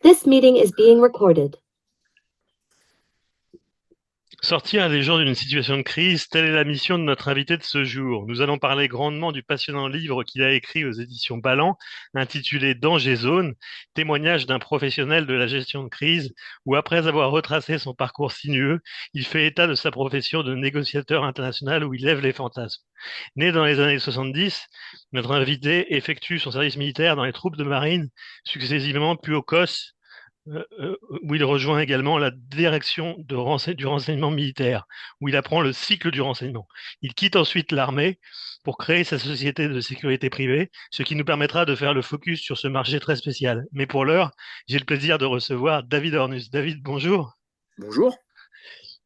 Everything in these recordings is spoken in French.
This meeting is being recorded. Sortir les gens d'une situation de crise, telle est la mission de notre invité de ce jour. Nous allons parler grandement du passionnant livre qu'il a écrit aux éditions Ballant, intitulé Danger Zone, témoignage d'un professionnel de la gestion de crise, où après avoir retracé son parcours sinueux, il fait état de sa profession de négociateur international où il lève les fantasmes. Né dans les années 70, notre invité effectue son service militaire dans les troupes de marine, successivement puis au COS, où il rejoint également la direction du renseignement militaire, où il apprend le cycle du renseignement. Il quitte ensuite l'armée pour créer sa société de sécurité privée, ce qui nous permettra de faire le focus sur ce marché très spécial. Mais pour l'heure, j'ai le plaisir de recevoir David Ornus. David, bonjour. Bonjour.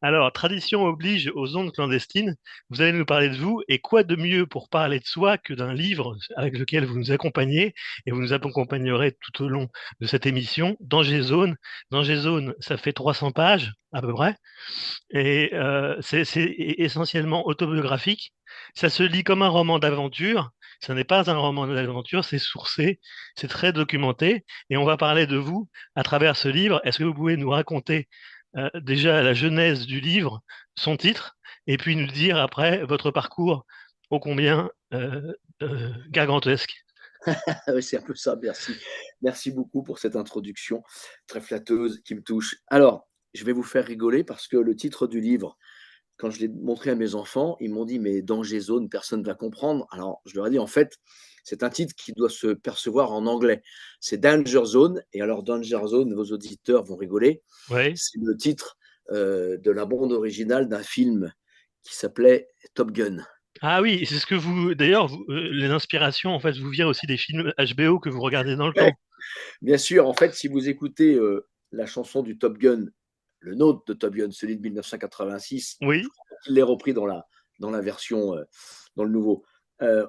Alors, tradition oblige aux ondes clandestines, vous allez nous parler de vous, et quoi de mieux pour parler de soi que d'un livre avec lequel vous nous accompagnez, et vous nous accompagnerez tout au long de cette émission, Danger Zone. Danger Zone, ça fait 300 pages, à peu près, et c'est essentiellement autobiographique. Ça se lit comme un roman d'aventure. Ce n'est pas un roman d'aventure, c'est sourcé, c'est très documenté, et on va parler de vous à travers ce livre. Est-ce que vous pouvez nous raconter déjà la genèse du livre, son titre, et puis nous dire après votre parcours ô combien gargantuesque. Oui, c'est un peu ça, merci. Merci beaucoup pour cette introduction très flatteuse qui me touche. Alors, je vais vous faire rigoler parce que le titre du livre, quand je l'ai montré à mes enfants, ils m'ont dit: «Mais danger zone, personne ne va comprendre». Alors, je leur ai dit: «En fait, c'est un titre qui doit se percevoir en anglais. C'est Danger Zone» et alors Danger Zone, vos auditeurs vont rigoler, Oui. c'est le titre, de la bande originale d'un film qui s'appelait Top Gun. Ah oui, c'est ce que vous, d'ailleurs, les inspirations, en fait, vous viennent aussi des films HBO que vous regardez dans le temps. Bien sûr, en fait, si vous écoutez, la chanson du Top Gun, le nôtre de Top Gun, celui de 1986, je Oui. crois qu'il l'ait repris dans la version, dans le nouveau.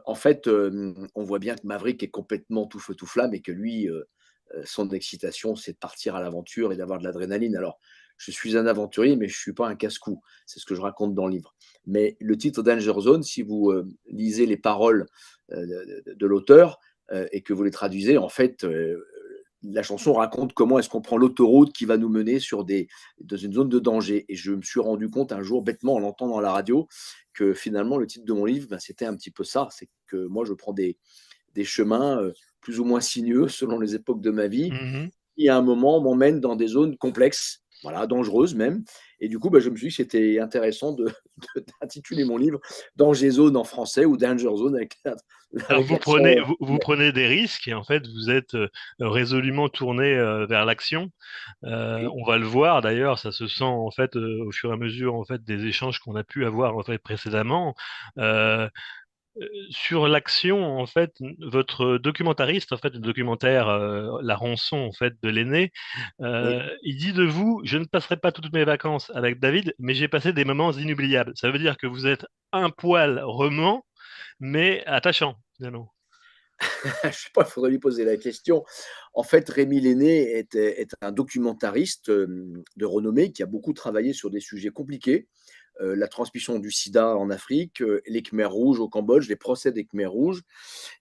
En fait, on voit bien que Maverick est complètement tout feu tout flamme et que lui, son excitation, c'est de partir à l'aventure et d'avoir de l'adrénaline. Alors, je suis un aventurier, mais je ne suis pas un casse-cou. C'est ce que je raconte dans le livre. Mais le titre Danger Zone, si vous, lisez les paroles, de l'auteur, et que vous les traduisez, en fait, la chanson raconte comment est-ce qu'on prend l'autoroute qui va nous mener dans une zone de danger. Et je me suis rendu compte un jour, bêtement, en l'entendant à la radio, que finalement, le titre de mon livre, ben, c'était un petit peu ça. C'est que moi, je prends des chemins plus ou moins sinueux selon les époques de ma vie, Mhm. qui à un moment m'emmènent dans des zones complexes, voilà, dangereuses même. Et du coup, bah, je me suis dit que c'était intéressant d'intituler mon livre Danger Zone en français ou Danger Zone Alors avec l'accent. vous prenez des risques et en fait vous êtes résolument tourné vers l'action. Oui, On va le voir d'ailleurs, ça se sent en fait au fur et à mesure en fait des échanges qu'on a pu avoir en fait précédemment. Euh, Sur l'action, en fait, votre documentariste, en fait, le documentaire La rançon, en fait, de l'aîné, oui. il dit de vous, je ne passerai pas toutes mes vacances avec David, mais j'ai passé des moments inoubliables. Ça veut dire que vous êtes un poil roman, mais attachant, finalement. Je sais pas, il faudrait lui poser la question. En fait, Rémi Lenné est un documentariste de renommée qui a beaucoup travaillé sur des sujets compliqués. La transmission du sida en Afrique, les Khmers rouges au Cambodge, les procès des Khmers rouges.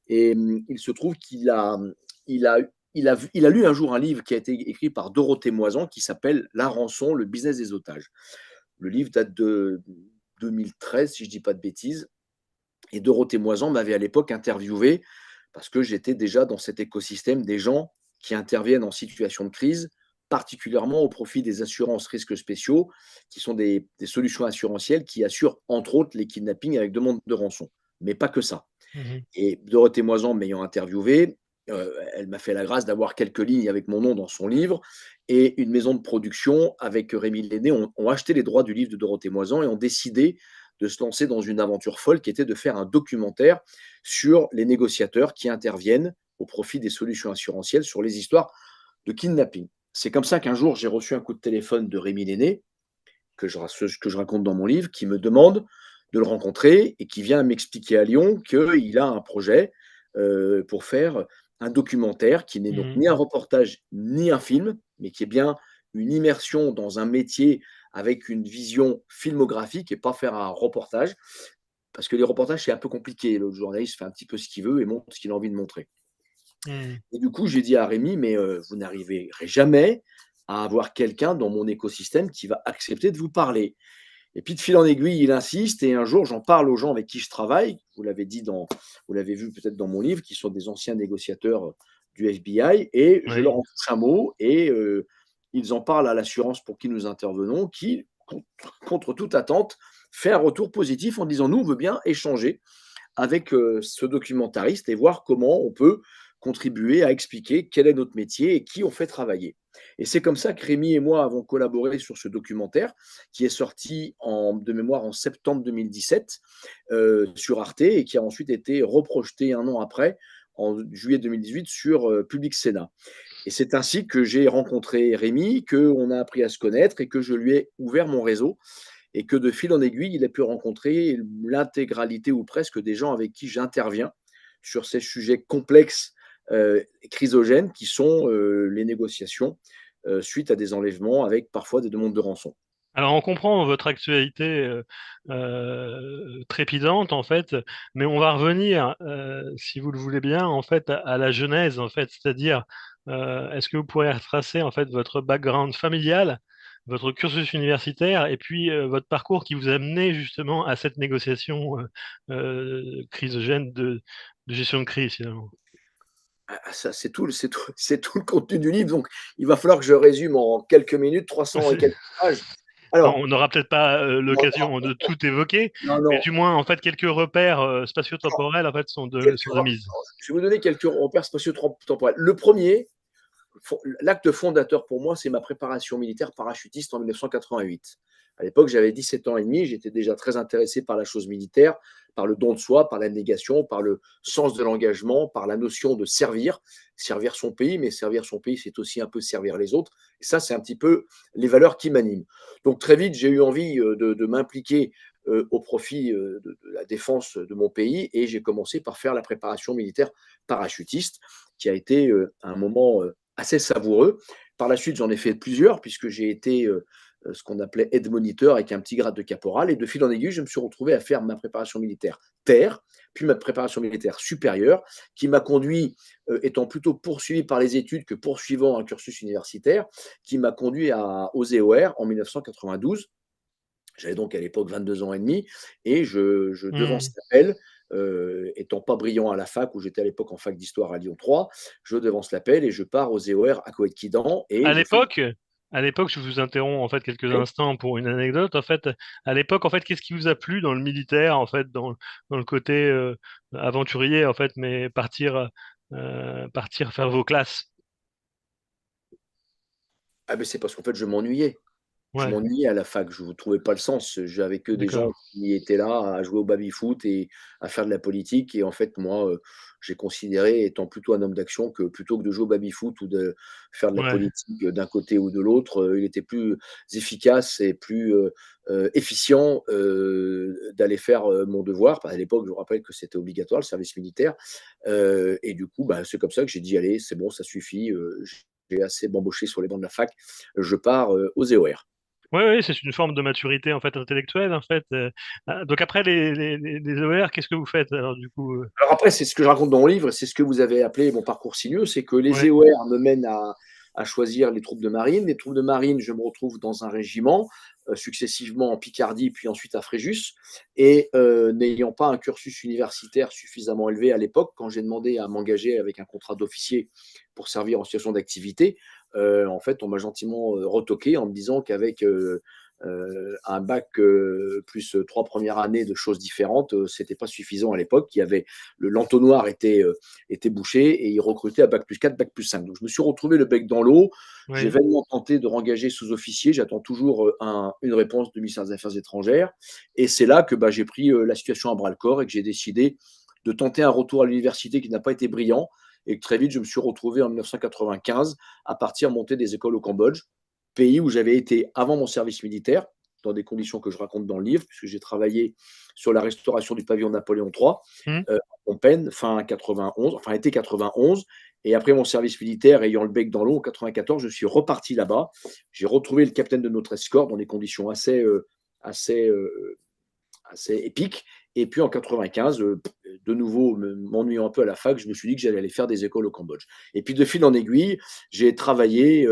Et il se trouve il a, il a lu un jour un livre qui a été écrit par Dorothée Moisan qui s'appelle La rançon, le business des otages. Le livre date de 2013, si je ne dis pas de bêtises. Et Dorothée Moisan m'avait à l'époque interviewé parce que j'étais déjà dans cet écosystème des gens qui interviennent en situation de crise, particulièrement au profit des assurances risques spéciaux, qui sont des solutions assurantielles qui assurent entre autres les kidnappings avec demande de rançon. Mais pas que ça. Mhm. Et Dorothée Moisan m'ayant interviewé, elle m'a fait la grâce d'avoir quelques lignes avec mon nom dans son livre. Et une maison de production avec Rémi Lenné ont acheté les droits du livre de Dorothée Moisan et ont décidé de se lancer dans une aventure folle qui était de faire un documentaire sur les négociateurs qui interviennent au profit des solutions assurantielles sur les histoires de kidnapping. C'est comme ça qu'un jour, j'ai reçu un coup de téléphone de Rémi Lenné, que je raconte dans mon livre, qui me demande de le rencontrer et qui vient m'expliquer à Lyon qu'il a un projet pour faire un documentaire qui n'est donc Mhm. ni un reportage ni un film, mais qui est bien une immersion dans un métier avec une vision filmographique et pas faire un reportage, parce que les reportages, c'est un peu compliqué. Le journaliste fait un petit peu ce qu'il veut et montre ce qu'il a envie de montrer. Mmh. Et du coup, j'ai dit à Rémi: «Mais vous n'arriverez jamais à avoir quelqu'un dans mon écosystème qui va accepter de vous parler». Et puis de fil en aiguille, il insiste et un jour, j'en parle aux gens avec qui je travaille. Vous l'avez vu peut-être dans mon livre, qui sont des anciens négociateurs du FBI et je leur Oui. en touche un mot et ils en parlent à l'assurance pour qui nous intervenons, qui, contre toute attente, fait un retour positif en disant: «Nous, on veut bien échanger avec ce documentariste et voir comment on peut contribuer à expliquer quel est notre métier et qui on fait travailler». Et c'est comme ça que Rémi et moi avons collaboré sur ce documentaire qui est sorti de mémoire en septembre 2017 sur Arte et qui a ensuite été reprojeté un an après, en juillet 2018, sur Public Sénat. Et c'est ainsi que j'ai rencontré Rémi, qu'on a appris à se connaître et que je lui ai ouvert mon réseau et que de fil en aiguille, il a pu rencontrer l'intégralité ou presque des gens avec qui j'interviens sur ces sujets complexes, chrysogènes qui sont les négociations suite à des enlèvements avec parfois des demandes de rançon. Alors on comprend votre actualité, trépidante en fait, mais on va revenir, si vous le voulez bien, en fait, à la genèse en fait. C'est-à-dire, est-ce que vous pourriez retracer en fait votre background familial, votre cursus universitaire et puis, votre parcours qui vous a mené justement à cette négociation, chrysogène de gestion de crise finalement? Ah, ça, c'est tout le contenu du livre, donc il va falloir que je résume en quelques minutes, 300 et C'est quelques pages. Non, Alors, on n'aura peut-être pas, non, l'occasion de tout évoquer, non, mais non, du moins, en fait, quelques repères, non, spatio-temporels, en fait, sont de quelques mise. je vais vous donner quelques repères spatio-temporels. Le premier, l'acte fondateur pour moi, c'est ma préparation militaire parachutiste en 1988. À l'époque, j'avais 17 ans et demi, j'étais déjà très intéressé par la chose militaire, par le don de soi, par l'abnégation, par le sens de l'engagement, par la notion de servir son pays, mais servir son pays, c'est aussi un peu servir les autres. Et ça, c'est un petit peu les valeurs qui m'animent. Donc très vite, j'ai eu envie de m'impliquer au profit de la défense de mon pays et j'ai commencé par faire la préparation militaire parachutiste, qui a été un moment assez savoureux. Par la suite, j'en ai fait plusieurs, puisque j'ai été ce qu'on appelait aide moniteur avec un petit grade de caporal. Et de fil en aiguille, je me suis retrouvé à faire ma préparation militaire terre, puis ma préparation militaire supérieure, qui m'a conduit, étant plutôt poursuivi par les études que poursuivant un cursus universitaire, qui m'a conduit aux EOR en 1992. J'avais donc à l'époque 22 ans et demi et je devance Mmh. l'appel, étant pas brillant à la fac où j'étais à l'époque en fac d'histoire à Lyon 3, je devance l'appel et je pars aux EOR à Coët-Quidam et À je fais l'époque à l'époque, je vous interromps, en fait, quelques oui, instants pour une anecdote. En fait, à l'époque, en fait, qu'est-ce qui vous a plu dans le militaire, en fait, dans le côté, aventurier, en fait, mais partir faire vos classes? ah beh, c'est parce qu'en fait je m'ennuyais. Je Ouais, m'ennuyais à la fac, je ne trouvais pas le sens. J'avais que des gens d'accord. qui étaient là à jouer au baby-foot et à faire de la politique et en fait, moi, j'ai considéré, étant plutôt un homme d'action, que plutôt que de jouer au baby-foot ou de faire de la Ouais, politique, d'un côté ou de l'autre, il était plus efficace et plus, efficient, d'aller faire, mon devoir. À l'époque, je vous rappelle que c'était obligatoire, le service militaire, et du coup, bah, c'est comme ça que j'ai dit: «Allez, c'est bon, ça suffit, j'ai assez bamboché sur les bancs de la fac, je pars, aux EOR». ouais, ouais, c'est une forme de maturité, en fait, intellectuelle, en fait, donc après les OR, qu'est-ce que vous faites alors, du coup, Alors après, c'est ce que je raconte dans mon livre, c'est ce que vous avez appelé mon parcours sinueux, c'est que les Ouais, EOR me mènent à choisir les troupes de marine. Les troupes de marine, je me retrouve dans un régiment, successivement en Picardie, puis ensuite à Fréjus. Et n'ayant pas un cursus universitaire suffisamment élevé à l'époque, quand j'ai demandé à m'engager avec un contrat d'officier pour servir en situation d'activité, en fait, on m'a gentiment retoqué en me disant qu'avec un bac plus 3 premières années de choses différentes, c'était pas suffisant à l'époque. Il y avait l'entonnoir était bouché et ils recrutaient à bac plus 4, bac plus 5. Donc je me suis retrouvé le bec dans l'eau. J'ai oui. vainement tenté de rengager sous-officier. J'attends toujours une réponse du ministère des Affaires étrangères. Et c'est là que bah, j'ai pris la situation à bras le corps et que j'ai décidé de tenter un retour à l'université qui n'a pas été brillant. Et que très vite, je me suis retrouvé en 1995 à partir monter des écoles au Cambodge, pays où j'avais été avant mon service militaire, dans des conditions que je raconte dans le livre, puisque j'ai travaillé sur la restauration du pavillon Napoléon III, Mmh. en Phnom fin 91, enfin été 91. Et après mon service militaire, ayant le bec dans l'eau, en 94, je suis reparti là-bas. J'ai retrouvé le capitaine de notre escorte dans des conditions assez, assez épiques. Et puis en 95, de nouveau, m'ennuyant un peu à la fac, je me suis dit que j'allais aller faire des écoles au Cambodge. Et puis de fil en aiguille, j'ai travaillé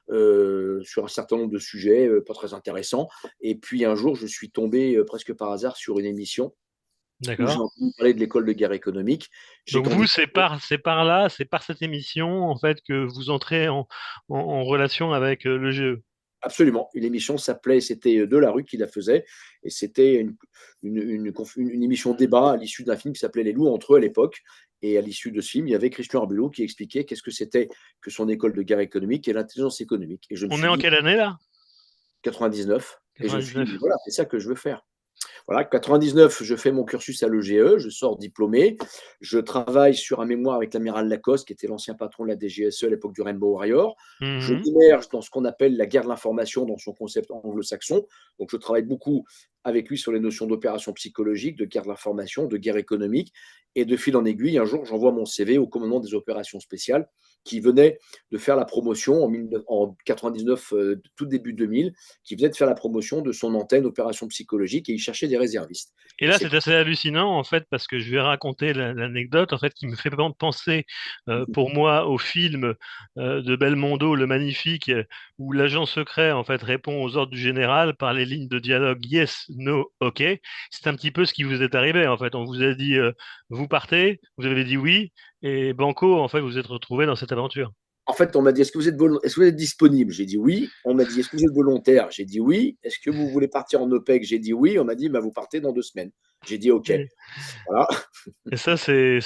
sur un certain nombre de sujets pas très intéressants. Et puis un jour, je suis tombé presque par hasard sur une émission où j'ai D'accord. entendu parler de l'école de guerre économique. J'ai Donc vous, candidaté. c'est par là, c'est par cette émission en fait que vous entrez en relation avec le GE. Absolument. Une émission s'appelait, c'était Delarue qui la faisait, et c'était une émission débat à l'issue d'un film qui s'appelait Les loups entre eux à l'époque. Et à l'issue de ce film, il y avait Christian Arbulot qui expliquait qu'est-ce que c'était que son école de guerre économique et l'intelligence économique. Et je me On est suis en dit, quelle année là? 99, et je me suis dit, 99. voilà, c'est ça que je veux faire. Voilà, 99, je fais mon cursus à l'EGE, je sors diplômé, je travaille sur un mémoire avec l'amiral Lacoste, qui était l'ancien patron de la DGSE à l'époque du Rainbow Warrior. Je Mhm. m'immerge dans ce qu'on appelle la guerre de l'information dans son concept anglo-saxon. Donc, je travaille beaucoup avec lui sur les notions d'opération psychologique, de guerre de l'information, de guerre économique. Et de fil en aiguille, un jour, j'envoie mon CV au commandement des opérations spéciales qui venait de faire la promotion en 99, tout début 2000, qui venait de faire la promotion de son antenne opération psychologique, et il cherchait des réservistes. Et Et là, c'est c'est assez hallucinant en fait parce que je vais raconter l'anecdote en fait qui me fait penser pour moi au film de Belmondo, Le Magnifique, où l'agent secret en fait répond aux ordres du général par les lignes de dialogue yes, no, ok. C'est un petit peu ce qui vous est arrivé en fait. On vous a dit vous partez, vous avez dit oui, et banco en fait vous êtes retrouvé dans cette aventure. En fait, on m'a dit, est-ce que vous êtes disponible? J'ai dit oui. On m'a dit, est-ce que vous êtes volontaire? J'ai dit oui. Est-ce que vous voulez partir en OPEC? J'ai dit oui. On m'a dit, bah, vous partez dans 2 semaines. J'ai dit OK. Voilà. Et ça, c'est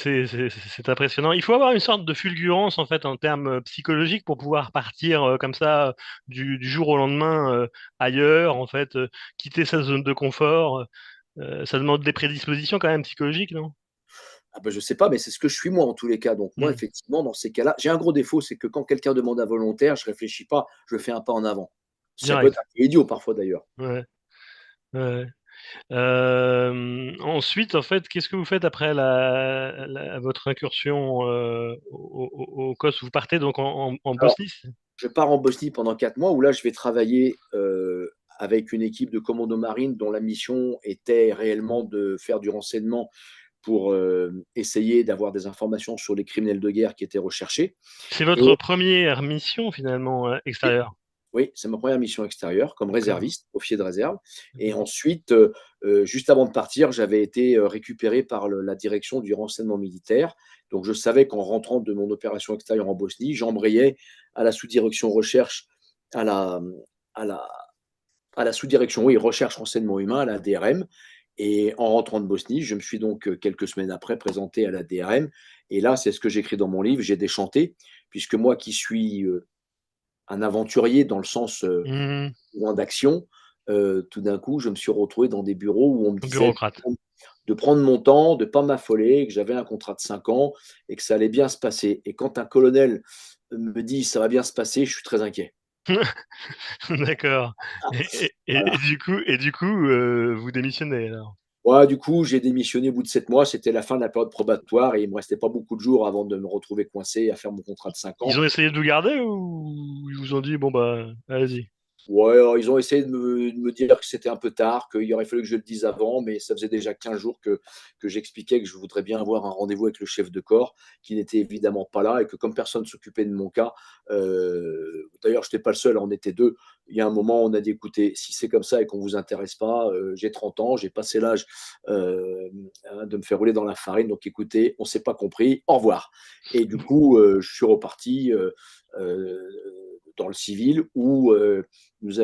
impressionnant. Il faut avoir une sorte de fulgurance, en fait, en termes psychologiques pour pouvoir partir comme ça du jour au lendemain ailleurs, en fait, quitter sa zone de confort. Ça demande des prédispositions quand même psychologiques, non? Ah ben, je sais pas, mais c'est ce que je suis moi en tous les cas. Donc moi, Hmm. effectivement, dans ces cas-là, j'ai un gros défaut, c'est que quand quelqu'un demande un volontaire, je réfléchis pas, je fais un pas en avant. Ça peut Direct. être un peu idiot parfois d'ailleurs. Ouais, ouais. Ensuite, en fait, qu'est-ce que vous faites après votre incursion au COS? Vous partez donc en Alors, Bosnie? je pars en Bosnie pendant 4 mois où là, je vais travailler avec une équipe de commandos marines dont la mission était réellement de faire du renseignement pour essayer d'avoir des informations sur les criminels de guerre qui étaient recherchés. C'est Et votre première mission finalement extérieure. oui, c'est ma première mission extérieure comme D'accord. réserviste, officier de réserve. Et D'accord. ensuite, juste avant de partir, j'avais été récupéré par la direction du renseignement militaire. Donc, je savais qu'en rentrant de mon opération extérieure en Bosnie, j'embrayais à la sous-direction recherche, à la, à la, à la sous-direction, oui, recherche renseignement humain, à la DRM. Et en rentrant de Bosnie, je me suis donc, quelques semaines après, présenté à la DRM. Et là, c'est ce que j'écris dans mon livre, j'ai déchanté, puisque moi qui suis un aventurier dans le sens Mhm. loin d'action, tout d'un coup, je me suis retrouvé dans des bureaux où on me disait Bureaucrate. de prendre mon temps, de ne pas m'affoler, que j'avais un contrat de 5 ans et que ça allait bien se passer. Et quand un colonel me dit ça va bien se passer, je suis très inquiet. D'accord. Voilà. Et du coup, vous démissionnez alors. Ouais, du coup, j'ai démissionné au bout de 7 mois. C'était la fin de la période probatoire et il ne me restait pas beaucoup de jours avant de me retrouver coincé à faire mon contrat de 5 ans. Ils ont essayé de vous garder ou ils vous ont dit bon bah allez-y. Ouais, alors ils ont essayé de me dire que c'était un peu tard, qu'il aurait fallu que je le dise avant, mais ça faisait déjà 15 jours que j'expliquais que je voudrais bien avoir un rendez-vous avec le chef de corps, qui n'était évidemment pas là, et que comme personne ne s'occupait de mon cas, d'ailleurs, je n'étais pas le seul, on était deux. Il y a un moment, on a dit, écoutez, si c'est comme ça et qu'on ne vous intéresse pas, j'ai 30 ans, j'ai passé l'âge de me faire rouler dans la farine, donc écoutez, on ne s'est pas compris, au revoir. Et du coup, je suis reparti euh, dans le civil où nous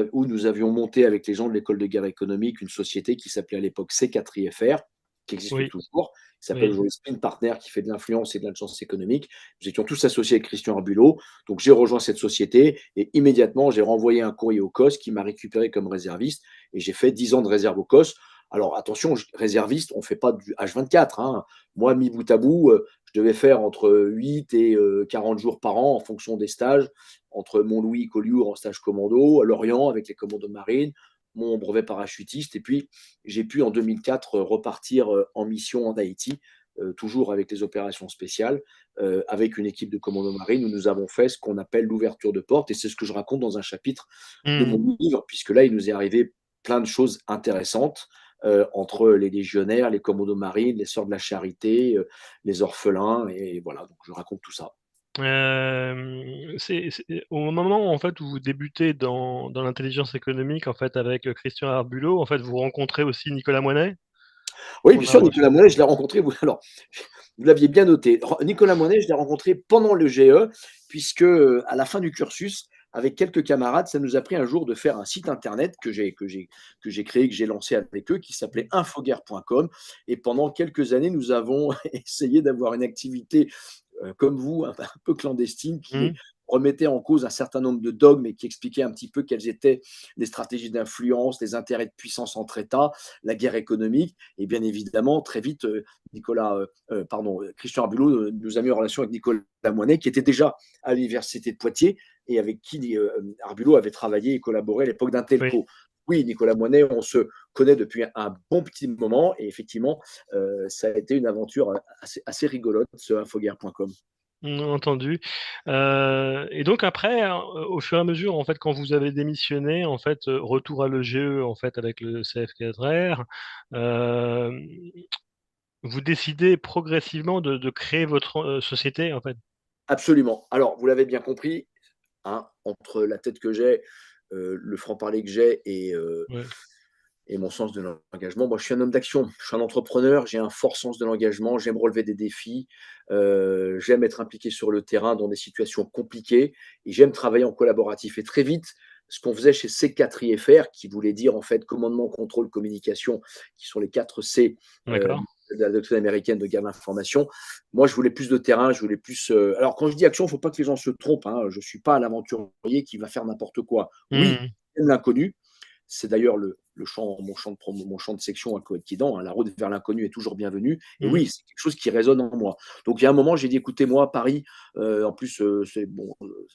avions monté avec les gens de l'école de guerre économique une société qui s'appelait à l'époque C4IFR, qui existe Oui, toujours, qui s'appelle oui. aujourd'hui Spin Partner, qui fait de l'influence et de l'agence économique. Nous étions tous associés avec Christian Arbulot. Donc j'ai rejoint cette société et immédiatement j'ai renvoyé un courrier au COS qui m'a récupéré comme réserviste et j'ai fait 10 ans de réserve au COS. Alors attention, réserviste, on ne fait pas du H24. Hein. Moi, mis bout à bout, je devais faire entre 8 et 40 jours par an en fonction des stages, entre Montlouis, Collioure en stage commando, à Lorient avec les commandos marines, mon brevet parachutiste. Et puis, j'ai pu en 2004 repartir en mission en Haïti, toujours avec les opérations spéciales, avec une équipe de commandos marines où nous avons fait ce qu'on appelle l'ouverture de porte. Et c'est ce que je raconte dans un chapitre de Hmm. mon livre, puisque là, il nous est arrivé plein de choses intéressantes. entre les légionnaires, les commandos marines, les sœurs de la charité, les orphelins, et voilà, donc je raconte tout ça. C'est au moment en fait où vous débutez dans l'intelligence économique en fait avec Christian Arbulot, en fait vous rencontrez aussi Nicolas Moinet Oui, qu'on bien a sûr, reçu. Nicolas Moinet, je l'ai rencontré, alors, vous l'aviez bien noté. Nicolas Moinet, je l'ai rencontré pendant le GE, puisque à la fin du cursus, avec quelques camarades, ça nous a pris un jour de faire un site internet que j'ai créé, que j'ai lancé avec eux, qui s'appelait infoguerre.com. Et pendant quelques années, nous avons essayé d'avoir une activité comme vous, un peu clandestine, qui Mmh. remettait en cause un certain nombre de dogmes et qui expliquait un petit peu quelles étaient les stratégies d'influence, les intérêts de puissance entre États, la guerre économique. Et bien évidemment, très vite, Christian Arbulot nous a mis en relation avec Nicolas Moinet, qui était déjà à l'université de Poitiers et avec qui Arbulot avait travaillé et collaboré à l'époque Oui. d'Intelco. Oui, Nicolas Moinet, on se connaît depuis un bon petit moment et effectivement, ça a été une aventure assez rigolote, ce infoguerre.com. Entendu. Et donc après, au fur et à mesure, en fait, quand vous avez démissionné, en fait, retour à l'EGE, en fait, avec le CF4R, vous décidez progressivement de créer votre société, en fait. Absolument. Alors, vous l'avez bien compris, hein, entre la tête que j'ai, le franc-parler que j'ai Ouais. et mon sens de l'engagement, moi, je suis un homme d'action. Je suis un entrepreneur, j'ai un fort sens de l'engagement, j'aime relever des défis, j'aime être impliqué sur le terrain dans des situations compliquées et j'aime travailler en collaboratif. Et très vite, ce qu'on faisait chez C4IFR, qui voulait dire en fait commandement, contrôle, communication, qui sont les 4 C D'accord. de la doctrine américaine de guerre d'information. Moi, je voulais plus de terrain, je voulais plus. Alors, quand je dis action, il ne faut pas que les gens se trompent, hein. Je ne suis pas l'aventurier qui va faire n'importe quoi. Oui, Mmh. j'aime l'inconnu. C'est d'ailleurs mon champ de section à Coëtquidan, hein, la route vers l'inconnu est toujours bienvenue. Et Mmh. oui, c'est quelque chose qui résonne en moi. Donc, il y a un moment, j'ai dit, écoutez, moi, Paris, en plus,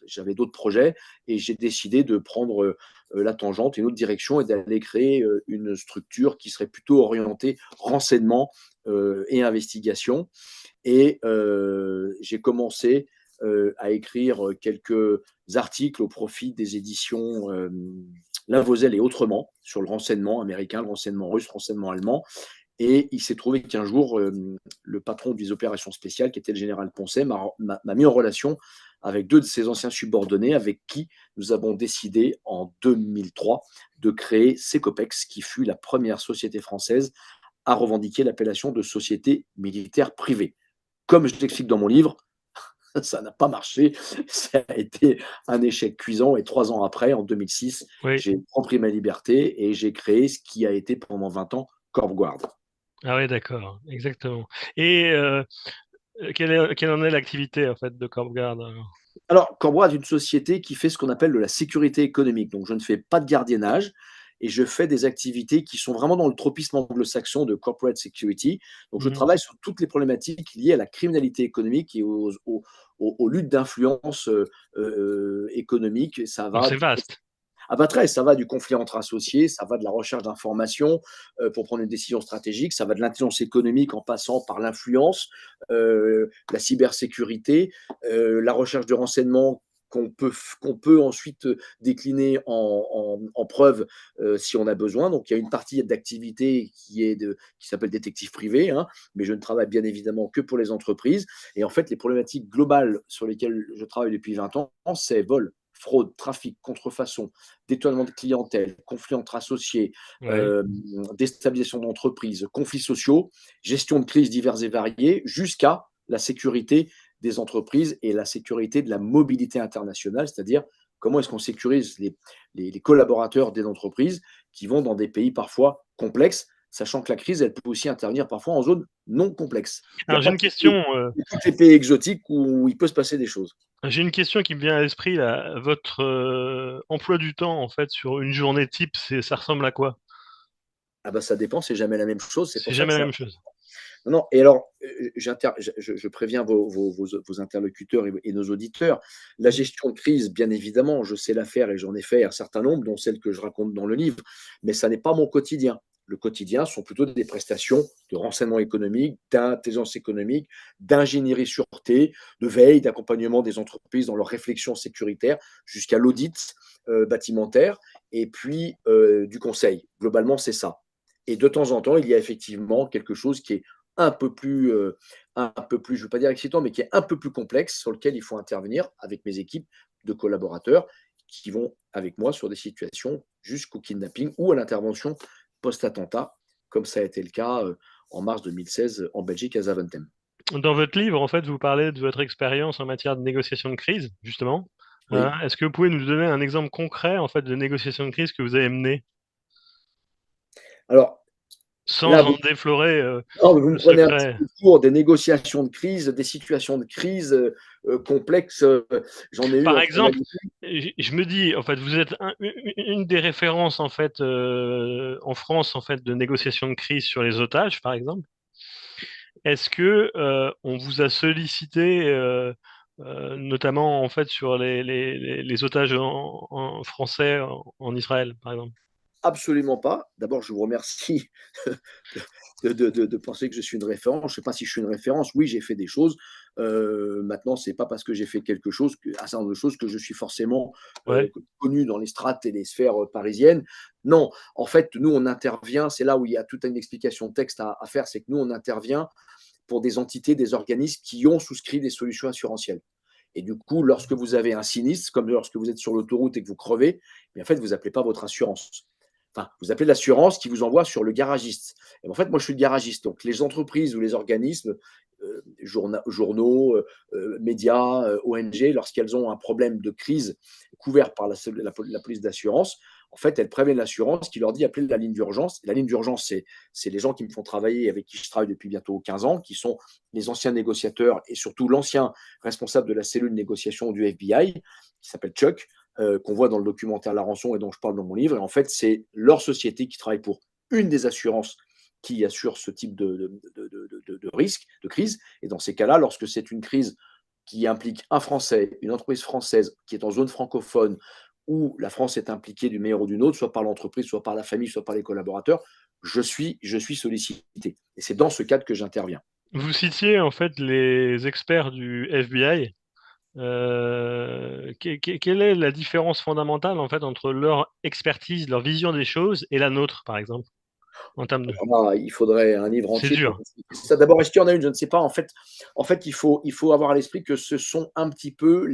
j'avais d'autres projets et j'ai décidé de prendre la tangente, une autre direction et d'aller créer une structure qui serait plutôt orientée renseignement et investigation. Et j'ai commencé à écrire quelques articles au profit des éditions Linvosel et Autrement sur le renseignement américain, le renseignement russe, le renseignement allemand. Et il s'est trouvé qu'un jour, le patron des opérations spéciales, qui était le général Poncet, m'a mis en relation avec deux de ses anciens subordonnés, avec qui nous avons décidé en 2003 de créer Secopex, qui fut la première société française à revendiquer l'appellation de société militaire privée. Comme je l'explique dans mon livre, ça n'a pas marché. Ça a été un échec cuisant. Et 3 ans après, en 2006, Oui. j'ai repris ma liberté et j'ai créé ce qui a été pendant 20 ans CorpGuard. Ah ouais, d'accord, exactement. Et quelle en est l'activité, en fait, de CorpGuard, alors? Alors, CorpGuard est une société qui fait ce qu'on appelle de la sécurité économique. Donc, je ne fais pas de gardiennage et je fais des activités qui sont vraiment dans le tropisme anglo-saxon de corporate security. Donc, je Mmh. travaille sur toutes les problématiques liées à la criminalité économique et aux luttes d'influence économique. Ça Donc va c'est du vaste. Ah bah très, ça va du conflit entre associés, ça va de la recherche d'informations pour prendre une décision stratégique, ça va de l'intelligence économique en passant par l'influence, la cybersécurité, la recherche de renseignements qu'on peut ensuite décliner en preuve si on a besoin. Donc il y a une partie d'activité qui s'appelle détective privé, hein, mais je ne travaille bien évidemment que pour les entreprises. Et en fait, les problématiques globales sur lesquelles je travaille depuis 20 ans, c'est vol, fraude, trafic, contrefaçon, détournement de clientèle, conflits entre associés, Ouais. déstabilisation d'entreprises, conflits sociaux, gestion de crises diverses et variées, jusqu'à la sécurité des entreprises et la sécurité de la mobilité internationale, c'est-à-dire comment est-ce qu'on sécurise les collaborateurs des entreprises qui vont dans des pays parfois complexes, sachant que la crise, elle peut aussi intervenir parfois en zone non complexe. Il n'y a Alors j'ai pas une que question, les pays exotiques où il peut se passer des choses. qui me vient à l'esprit là. Votre, emploi du temps, en fait, sur une journée type, ça ressemble à quoi? Ah bah ça dépend, c'est jamais la même chose, c'est C'est pour ça que jamais la ça. même chose. Non, non, et alors, je préviens vos interlocuteurs et nos auditeurs. La Mmh. gestion de crise, bien évidemment, je sais la faire et j'en ai fait un certain nombre, dont celles que je raconte dans le livre, mais ça n'est pas mon quotidien. Le quotidien sont plutôt des prestations de renseignement économique, d'intelligence économique, d'ingénierie sûreté, de veille, d'accompagnement des entreprises dans leurs réflexions sécuritaires, jusqu'à l'audit bâtimentaire, et puis du conseil. Globalement, c'est ça. Et de temps en temps, il y a effectivement quelque chose qui est un peu plus, je ne veux pas dire excitant, mais qui est un peu plus complexe, sur lequel il faut intervenir avec mes équipes de collaborateurs qui vont avec moi sur des situations jusqu'au kidnapping ou à l'intervention post-attentat, comme ça a été le cas en mars 2016 en Belgique à Zaventem. Dans votre livre, en fait, vous parlez de votre expérience en matière de négociation de crise, justement. Oui. Est-ce que vous pouvez nous donner un exemple concret, en fait, de négociation de crise que vous avez mené, Alors là, sans en déflorer non, mais vous me le prenez un petit secret? peu court des négociations de crise, des situations de crise complexes. J'en ai eu Par entre la exemple, je me dis, en fait, vous êtes une des références, en fait, en France, en fait, de négociation de crise sur les otages, par exemple. Est-ce que on vous a sollicité, notamment, en fait, sur les otages en français en Israël, par exemple? Absolument pas. D'abord, je vous remercie de penser que je suis une référence. Je ne sais pas si je suis une référence. Oui, j'ai fait des choses. Maintenant, c'est pas parce que j'ai fait quelque chose, un certain nombre de choses, que je suis forcément Ouais. connu dans les strates et les sphères parisiennes. Non, en fait, nous, on intervient. C'est là où il y a toute une explication de texte à faire. C'est que nous, on intervient pour des entités, des organismes qui ont souscrit des solutions assurantielles. Et du coup, lorsque vous avez un sinistre, comme lorsque vous êtes sur l'autoroute et que vous crevez, mais en fait, vous n'appelez pas votre assurance. Enfin, vous appelez l'assurance qui vous envoie sur le garagiste. Et en fait, moi, je suis le garagiste. Donc, les entreprises ou les organismes, journaux, médias, ONG, lorsqu'elles ont un problème de crise couvert par la police d'assurance, en fait, elles préviennent l'assurance qui leur dit appelez la ligne d'urgence. La ligne d'urgence, c'est les gens qui me font travailler, avec qui je travaille depuis bientôt 15 ans, qui sont les anciens négociateurs et surtout l'ancien responsable de la cellule de négociation du FBI, qui s'appelle Chuck, qu'on voit dans le documentaire La Rançon et dont je parle dans mon livre. Et en fait, c'est leur société qui travaille pour une des assurances qui assure ce type de risque, de crise. Et dans ces cas-là, lorsque c'est une crise qui implique un Français, une entreprise française qui est en zone francophone, où la France est impliquée d'une manière ou d'une autre, soit par l'entreprise, soit par la famille, soit par les collaborateurs, je suis sollicité. Et c'est dans ce cadre que j'interviens. Vous citiez, en fait, les experts du FBI. Quelle est la différence fondamentale, en fait, entre leur expertise, leur vision des choses et la nôtre, par exemple, en termes de... Alors là, il faudrait un livre C'est entier pour dur. expliquer ça. D'abord, est-ce qu'il y en a une? Je ne sais pas. En fait, il faut avoir à l'esprit que ce sont un petit peu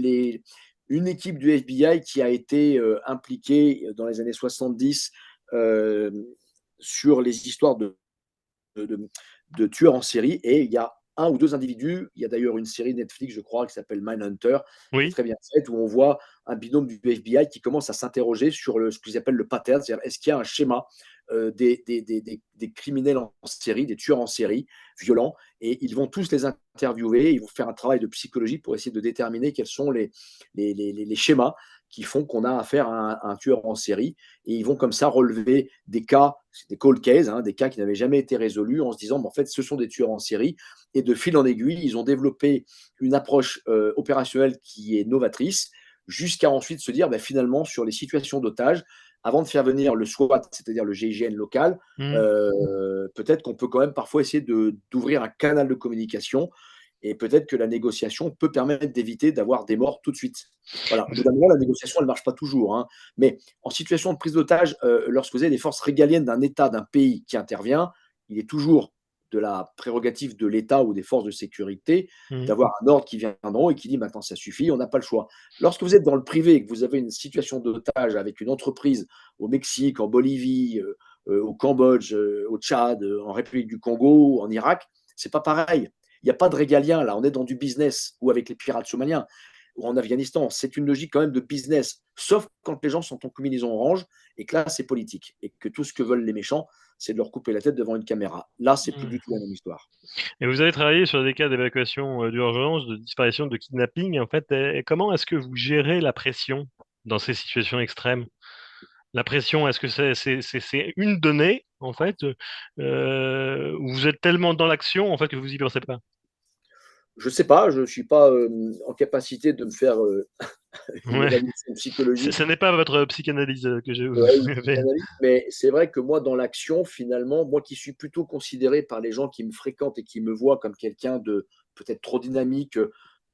une équipe du FBI qui a été impliquée dans les années 70 euh, sur les histoires de, de tueurs en série. Et il y a un ou deux individus. Il y a d'ailleurs une série Netflix, je crois, qui s'appelle Mindhunter, qui est Oui. très bien faite, où on voit un binôme du FBI qui commence à s'interroger sur ce qu'ils appellent le pattern, c'est-à-dire est-ce qu'il y a un schéma des criminels en série, des tueurs en série violents, et ils vont tous les interviewer, ils vont faire un travail de psychologie pour essayer de déterminer quels sont les schémas qui font qu'on a affaire à un tueur en série, et ils vont comme ça relever des cas, des cold cases, des cas qui n'avaient jamais été résolus, en se disant, en fait, ce sont des tueurs en série, et de fil en aiguille, ils ont développé une approche opérationnelle qui est novatrice, jusqu'à ensuite se dire, finalement, sur les situations d'otages, avant de faire venir le SWAT, c'est-à-dire le GIGN local, Hmm. peut-être qu'on peut quand même parfois essayer d'ouvrir un canal de communication, et peut-être que la négociation peut permettre d'éviter d'avoir des morts tout de suite. Voilà, au bout d'un moment, la négociation, elle ne marche pas toujours, mais en situation de prise d'otage, lorsque vous avez des forces régaliennes d'un État, d'un pays qui intervient, il est toujours de la prérogative de l'État ou des forces de sécurité Hmm. d'avoir un ordre qui vient d'en haut et qui dit maintenant ça suffit, on n'a pas le choix. Lorsque vous êtes dans le privé et que vous avez une situation d'otage avec une entreprise au Mexique, en Bolivie, au Cambodge, au Tchad, en République du Congo, en Irak, c'est pas pareil. Il n'y a pas de régalien là, on est dans du business, ou avec les pirates somaliens, ou en Afghanistan. C'est une logique quand même de business, sauf quand les gens sont en combinaison orange et que là, c'est politique. Et que tout ce que veulent les méchants, c'est de leur couper la tête devant une caméra. Là, c'est plus Hmm. du tout la même histoire. Et vous avez travaillé sur des cas d'évacuation d'urgence, de disparition, de kidnapping, en fait. Et comment est-ce que vous gérez la pression dans ces situations extrêmes? La pression, est-ce que c'est une donnée, en fait, ou vous êtes tellement dans l'action, en fait, que vous y pensez pas? Je ne sais pas, je ne suis pas en capacité de me faire une Ouais. évaluation Ce psychologique. n'est pas votre psychanalyse que je vous Ouais, une fais. psychanalyse, mais c'est vrai que moi, dans l'action, finalement, moi qui suis plutôt considéré par les gens qui me fréquentent et qui me voient comme quelqu'un de peut-être trop dynamique,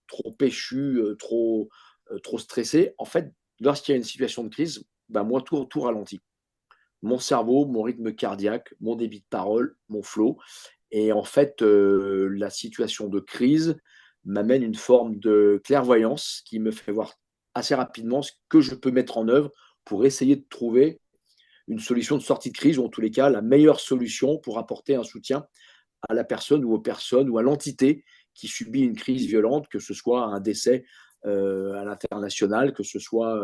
trop péchu, trop stressé, en fait, lorsqu'il y a une situation de crise, moi, tout ralentit. mon cerveau, mon rythme cardiaque, mon débit de parole, mon flow. Et en fait, la situation de crise m'amène une forme de clairvoyance qui me fait voir assez rapidement ce que je peux mettre en œuvre pour essayer de trouver une solution de sortie de crise ou en tous les cas, la meilleure solution pour apporter un soutien à la personne ou aux personnes ou à l'entité qui subit une crise violente, que ce soit un décès à l'international, que ce soit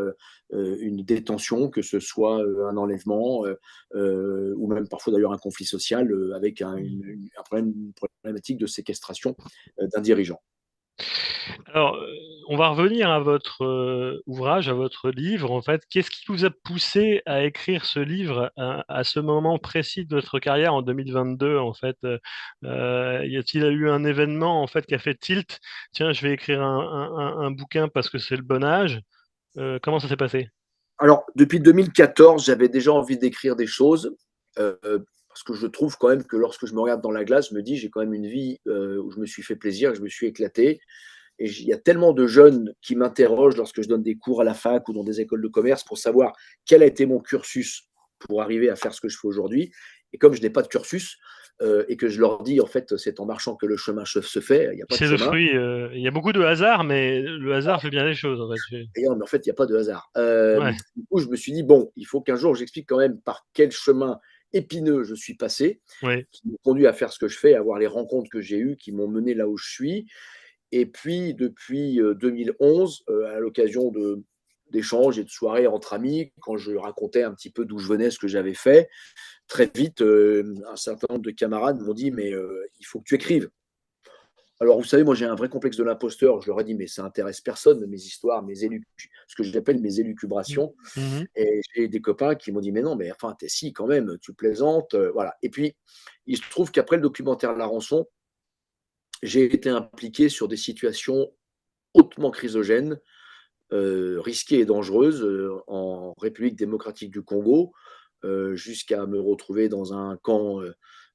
une détention, que ce soit un enlèvement, ou même parfois d'ailleurs un conflit social avec un problème, une problématique de séquestration d'un dirigeant. Alors, on va revenir à votre ouvrage, à votre livre. En fait, qu'est-ce qui vous a poussé à écrire ce livre à ce moment précis de votre carrière en 2022? En fait, y a-t-il eu un événement en fait qui a fait tilt? Tiens, je vais écrire un bouquin parce que c'est le bon âge. Comment ça s'est passé? Alors, depuis 2014, j'avais déjà envie d'écrire des choses, parce que je trouve quand même que lorsque je me regarde dans la glace, je me dis, j'ai quand même une vie où je me suis fait plaisir, je me suis éclaté. Et il y a tellement de jeunes qui m'interrogent lorsque je donne des cours à la fac ou dans des écoles de commerce pour savoir quel a été mon cursus pour arriver à faire ce que je fais aujourd'hui. Et comme je n'ai pas de cursus et que je leur dis, en fait, c'est en marchant que le chemin se fait, il n'y a pas de C'est le chemin. fruit. Il y a beaucoup de hasard, mais le hasard fait bien les choses. En fait. Et non, mais en fait, il n'y a pas de hasard. Ouais, Du coup, je me suis dit, bon, il faut qu'un jour, j'explique quand même par quel chemin épineux je suis passé, ouais. qui m'ont conduit à faire ce que je fais, à avoir les rencontres que j'ai eues, qui m'ont mené là où je suis. Et puis, depuis 2011, à l'occasion d'échanges et de soirées entre amis, quand je racontais un petit peu d'où je venais, ce que j'avais fait, très vite, un certain nombre de camarades m'ont dit, mais il faut que tu écrives. Alors, vous savez, moi, j'ai un vrai complexe de l'imposteur. Je leur ai dit, mais ça intéresse personne, mes histoires, ce que j'appelle mes Mm. élucubrations. Mhm. Et j'ai des copains qui m'ont dit, mais non, mais enfin, t'es si, quand même, tu plaisantes. Voilà. Et puis, il se trouve qu'après le documentaire La Rançon, j'ai été impliqué sur des situations hautement chrysogènes, risquées et dangereuses en République démocratique du Congo, jusqu'à me retrouver dans un camp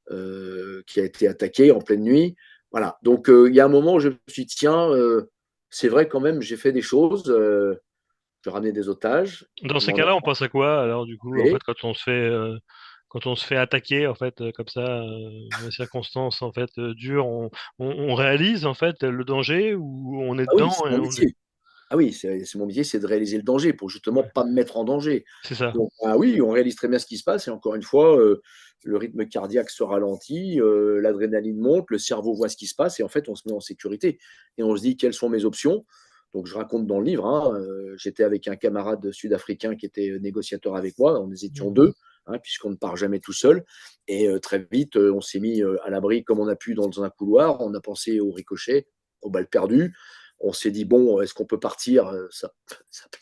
qui a été attaqué en pleine nuit. Voilà. Donc, il y a un moment où je me suis dit, tiens, c'est vrai quand même, j'ai fait des choses. J'ai ramené des otages. Dans On ces en a cas-là, on pense à quoi alors du coup, en parlé. fait, quand on se fait attaquer en fait comme ça, dans des circonstances en fait dures, on réalise en fait le danger ou on est Ah oui, dedans c'est et mon on est. métier. Ah oui, c'est mon métier, c'est de réaliser le danger pour justement Ouais, pas me mettre en danger. c'est ça. Donc, ah oui, on réalise très bien ce qui se passe et encore une fois, le rythme cardiaque se ralentit, l'adrénaline monte, le cerveau voit ce qui se passe et en fait, on se met en sécurité et on se dit: «Quelles sont mes options?» Donc je raconte dans le livre, hein, j'étais avec un camarade sud-africain qui était négociateur avec moi, nous étions Mhm. 2, hein, puisqu'on ne part jamais tout seul et très vite, on s'est mis, à l'abri comme on a pu dans un couloir. On a pensé aux ricochets, aux balles perdues. On s'est dit, bon, est-ce qu'on peut partir? Ça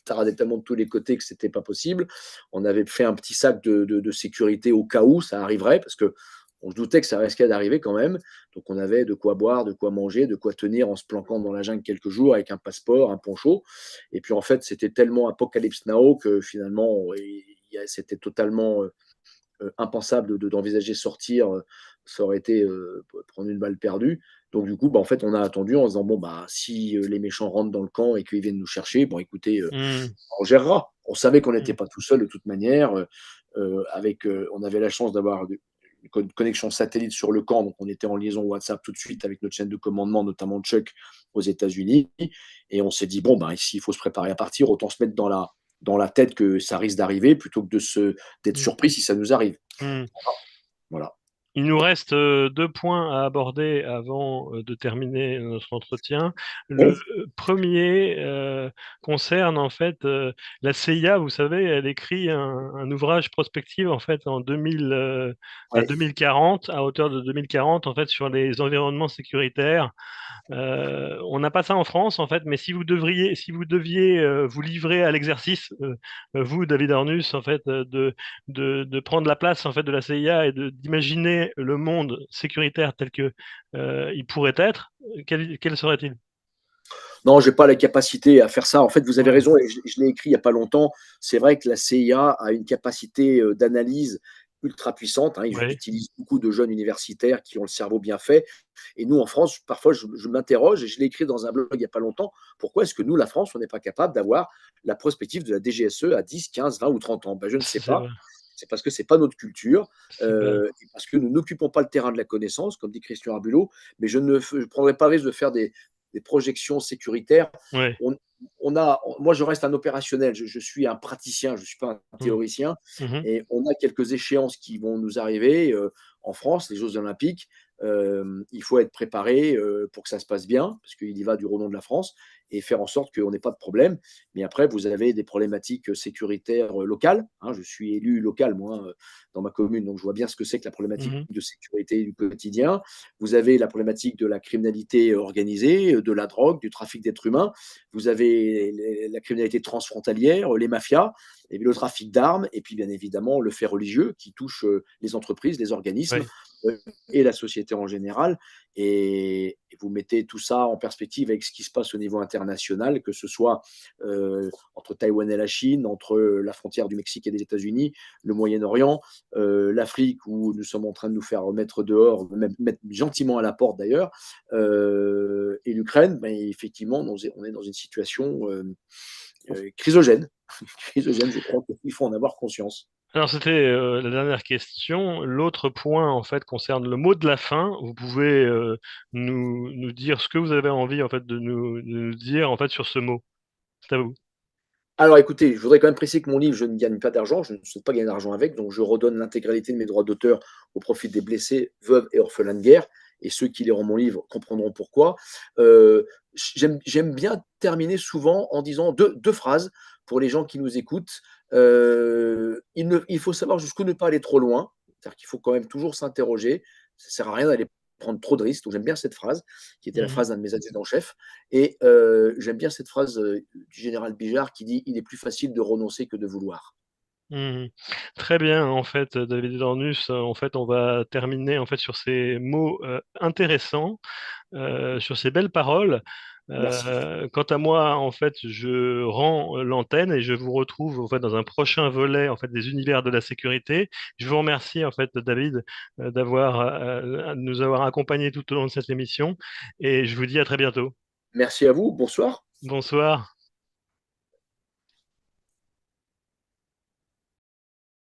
taradait tellement de tous les côtés que c'était pas possible. On avait fait un petit sac de sécurité au cas où ça arriverait, parce que on se doutait que ça risquait d'arriver quand même. Donc on avait de quoi boire, de quoi manger, de quoi tenir en se planquant dans la jungle quelques jours avec un passeport, un poncho. Et puis en fait, c'était tellement apocalypse now que finalement, c'était totalement impensable d'envisager sortir, ça aurait été prendre une balle perdue. Donc du coup, bah, en fait, on a attendu en se disant, bon, bah, si les méchants rentrent dans le camp et qu'ils viennent nous chercher, bon, écoutez, Mhm. on gérera. On savait qu'on n'était Mhm. pas tout seul de toute manière. On avait la chance d'avoir une connexion satellite sur le camp, donc on était en liaison WhatsApp tout de suite avec notre chaîne de commandement, notamment Chuck aux États-Unis. Et on s'est dit, bon, ben, ici, il faut se préparer à partir, autant se mettre dans la tête que ça risque d'arriver plutôt que d'être surpris si ça nous arrive. Mhm. Voilà. Il nous reste deux points à aborder avant de terminer notre entretien. Le Oui, premier concerne en fait la CIA. Vous savez, elle écrit un ouvrage prospectif en fait en 2000, à ouais. 2040, à hauteur de 2040 en fait sur les environnements sécuritaires. On n'a pas ça en France, en fait, mais si vous deviez vous livrer à l'exercice, vous, David Arnus, en fait, de prendre la place en fait de la CIA et d'imaginer le monde sécuritaire tel que il pourrait être, quel serait-il? Non, j'ai pas la capacité à faire ça. En fait, vous avez Ouais, raison, et je l'ai écrit il y a pas longtemps. C'est vrai que la CIA a une capacité d'analyse ultra puissante, hein. Ils ouais, utilisent beaucoup de jeunes universitaires qui ont le cerveau bien fait. Et nous, en France, parfois, je m'interroge, et je l'ai écrit dans un blog il y a pas longtemps, pourquoi est-ce que nous, la France, on n'est pas capable d'avoir la prospective de la DGSE à 10, 15, 20 ou 30 ans? Ben, je ne sais c'est pas. vrai. c'est parce que c'est pas notre culture, Super. et parce que nous n'occupons pas le terrain de la connaissance, comme dit Christian Arbulot, mais je ne prendrai pas le risque de faire des projections sécuritaires. Ouais. Moi, je reste un opérationnel, je suis un praticien, je ne suis pas un Mm. théoricien, Mhm. et on a quelques échéances qui vont nous arriver en France, les Jeux Olympiques. Il faut être préparé pour que ça se passe bien, parce qu'il y va du renom de la France, et faire en sorte qu'on n'ait pas de problème. Mais après, vous avez des problématiques sécuritaires locales, hein. Je suis élu local, moi, dans ma commune, donc je vois bien ce que c'est que la problématique Mhm. de sécurité du quotidien. Vous avez la problématique de la criminalité organisée, de la drogue, du trafic d'êtres humains. Vous avez la criminalité transfrontalière, les mafias, et puis le trafic d'armes, et puis bien évidemment le fait religieux qui touche les entreprises, les organismes Ouais. et la société en général. Et vous mettez tout ça en perspective avec ce qui se passe au niveau international, que ce soit entre Taïwan et la Chine, entre la frontière du Mexique et des États-Unis, le Moyen-Orient, l'Afrique où nous sommes en train de nous faire remettre dehors, même mettre gentiment à la porte d'ailleurs, et l'Ukraine, ben, effectivement, on est dans une situation chrysogène. Chrysogène, je crois qu'il faut en avoir conscience. Alors, c'était la dernière question. L'autre point, en fait, concerne le mot de la fin. Vous pouvez nous dire ce que vous avez envie, en fait, de nous dire, en fait, sur ce mot. C'est à vous. Alors écoutez, je voudrais quand même préciser que mon livre, je ne gagne pas d'argent, je ne souhaite pas gagner d'argent avec, donc je redonne l'intégralité de mes droits d'auteur au profit des blessés, veuves et orphelins de guerre, et ceux qui liront mon livre comprendront pourquoi. Euh, J'aime bien terminer souvent en disant deux phrases pour les gens qui nous écoutent. Il faut savoir jusqu'où ne pas aller trop loin, c'est-à-dire qu'il faut quand même toujours s'interroger, ça ne sert à rien d'aller prendre trop de risques, donc j'aime bien cette phrase, qui était la Mhm. phrase d'un de mes adjudants-chefs, et j'aime bien cette phrase du général Bijard qui dit: il est plus facile de renoncer que de vouloir. Mhm. Très bien, en fait, David Dornus, en fait, on va terminer, en fait, sur ces mots intéressants, sur ces belles paroles. Merci. Quant à moi, en fait, je rends l'antenne et je vous retrouve en fait dans un prochain volet en fait des univers de la sécurité. Je vous remercie en fait, David, de nous avoir accompagnés tout au long de cette émission et je vous dis à très bientôt. Merci à vous. Bonsoir. Bonsoir.